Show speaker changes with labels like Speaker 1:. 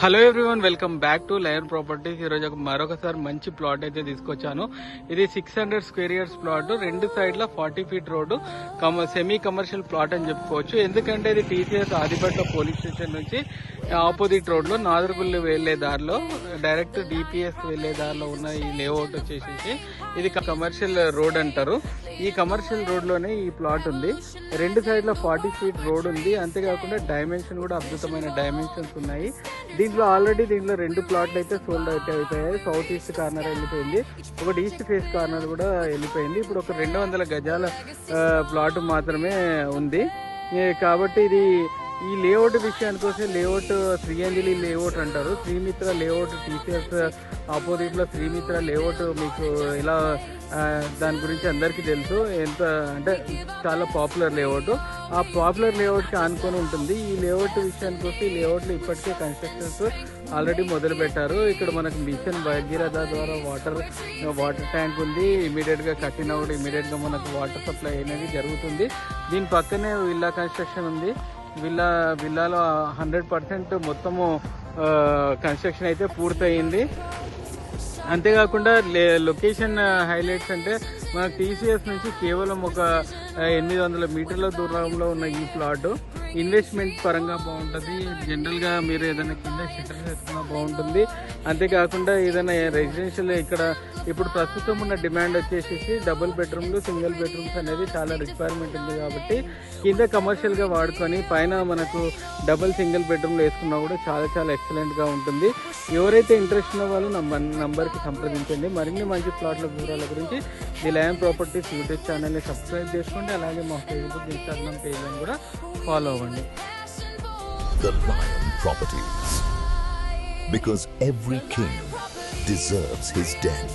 Speaker 1: Hello everyone, welcome back to lion properties. ఈరోజు మరొకసారి మంచి ప్లాట్ అయితే తీసుకొచ్చాను. ఇది 600 స్క్వేర్ ఇయర్స్ ప్లాట్, రెండు సైడ్ల 40 feet road, semi commercial plot అని చెప్పుకోవచ్చు. ఎందుకంటే ఇది టీసీఎస్ ఆదిపట్ల పోలీస్ స్టేషన్ నుంచి ఆపోజిట్ రోడ్ లో నాదర్గుల్లి వెళ్లే దారిలో, డైరెక్ట్ డిపిఎస్ వెళ్లే దారిలో ఉన్న ఈ లేఅవుట్ వచ్చేసి ఇది కమర్షియల్ రోడ్ అంటారు. ఈ కమర్షియల్ రోడ్ లోనే ఈ ప్లాట్ ఉంది. రెండు సైడ్ల 40 ఫీట్ రోడ్ ఉంది. అంతేకాకుండా డైమెన్షన్ కూడా అద్భుతమైన డైమెన్షన్స్ ఉన్నాయి. దీంట్లో రెండు ప్లాట్లు అయితే సోల్డ్ అవుట్ అయిపోయాయి. సౌత్ ఈస్ట్ కార్నర్ వెళ్ళిపోయింది, ఒకటి ఈస్ట్ ఫేస్ కార్నర్ కూడా వెళ్ళిపోయింది. ఇప్పుడు ఒక 200 గజాల ప్లాట్ మాత్రమే ఉంది. కాబట్టి ఇది ఈ లేఅవుట్ విషయానికి వస్తే, లేఅవుట్ శ్రీయంజలి లేఅవుట్ అంటారు. శ్రీమిత్ర లేఅవుట్ టీసీఎస్ ఆపోజిట్ లో శ్రీమిత్ర లేఅవుట్ మీకు ఇలా దాని గురించి అందరికీ తెలుసు. ఎంత అంటే చాలా పాపులర్ లేఅవుట్. ఆ పాపులర్ లేఅవుట్ కి ఆనుకొని ఉంటుంది. ఈ లేఅవుట్ విషయానికి వస్తే ఈ లేఅవుట్ లో ఇప్పటికే కన్స్ట్రక్షన్స్ ఆల్రెడీ మొదలు పెట్టారు. ఇక్కడ మనకు మిషన్ భగీరథ ద్వారా వాటర్ ట్యాంక్ ఉంది. ఇమీడియట్ గా కట్టిన కూడా ఇమీడియట్ గా మనకు వాటర్ సప్లై అనేది జరుగుతుంది. దీని పక్కనే విల్లా కన్స్ట్రక్షన్ ఉంది. విల్లాలో 100% మొత్తము కన్స్ట్రక్షన్ అయితే పూర్తయింది. అంతేకాకుండా లొకేషన్ హైలైట్స్ అంటే మనకు టీసీఎస్ నుంచి కేవలం ఒక 800 మీటర్ల దూరంలో ఉన్న ఈ ప్లాట్ ఇన్వెస్ట్మెంట్ పరంగా బాగుంటుంది. జనరల్గా మీరు ఏదైనా కింద షెటర్ చేసుకున్నా బాగుంటుంది. అంతేకాకుండా ఏదైనా రెసిడెన్షియల్ ఇక్కడ ఇప్పుడు ప్రస్తుతం ఉన్న డిమాండ్ వచ్చేసి డబుల్ బెడ్రూమ్లు, సింగిల్ బెడ్రూమ్స్ అనేది చాలా రిక్వైర్మెంట్ ఉంది. కాబట్టి కింద కమర్షియల్గా వాడుకొని పైన మనకు డబుల్ సింగిల్ బెడ్రూమ్లు వేసుకున్నా కూడా చాలా ఎక్సలెంట్గా ఉంటుంది. ఎవరైతే ఇంట్రెస్ట్ ఉన్న వాళ్ళు నంబర్కి సంప్రదించండి. మరిన్ని మంచి ప్లాట్ల వివరాల గురించి ది లయన్ ప్రాపర్టీస్ యూట్యూబ్ ఛానల్ని సబ్స్క్రైబ్ చేసుకోండి. అలాగే మా ఫేస్బుక్, ఇన్స్టాగ్రామ్ పేజ్ని కూడా ఫాలో అవ్వండి.
Speaker 2: The Lion Properties, because every king deserves his den.